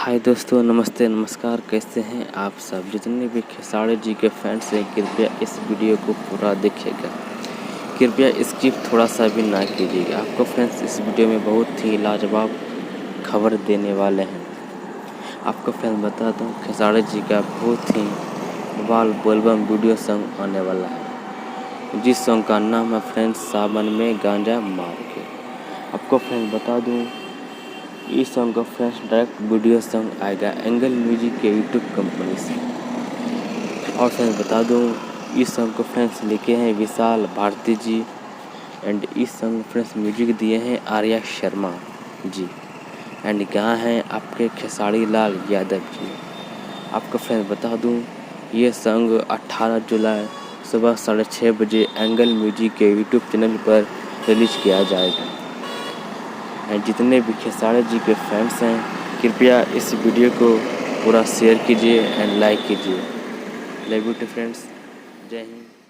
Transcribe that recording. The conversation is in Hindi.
हाय दोस्तों, नमस्ते नमस्कार। कैसे हैं आप सब? जितने भी खेसारी जी के फैंस हैं, कृपया इस वीडियो को पूरा देखिएगा। कृपया स्किप थोड़ा सा भी ना कीजिएगा। आपको फ्रेंड्स इस वीडियो में बहुत ही लाजवाब खबर देने वाले हैं। आपको फ्रेंड्स बता दूं, खेसारी जी का बहुत ही वाल बोलबम वीडियो सॉन्ग आने वाला है, जिस सॉन्ग का नाम है फ्रेंड्स सावन में गांजा मार के। आपको फ्रेंड्स बता दूं, इस सॉन्ग का फ्रेंड्स डायरेक्ट वीडियो सॉन्ग आएगा एंगल म्यूजिक के यूट्यूब कंपनी से। और फ्रेंड्स बता दूं, इस सॉन्ग को फ्रेंड्स लिखे हैं विशाल भारती जी एंड इस सॉन्ग फ्रेंड्स म्यूजिक दिए हैं आर्या शर्मा जी एंड गाए हैं आपके खेसारी लाल यादव जी। आपको फ्रेंड्स बता दूं, ये सॉन्ग 18 जुलाई सुबह 6:30 बजे एंगल म्यूजिक के यूट्यूब चैनल पर रिलीज किया जाएगा। एंड जितने भी खेसारी जी के फैंस हैं, कृपया इस वीडियो को पूरा शेयर कीजिए एंड लाइक कीजिए। Love you too friends. जय हिंद।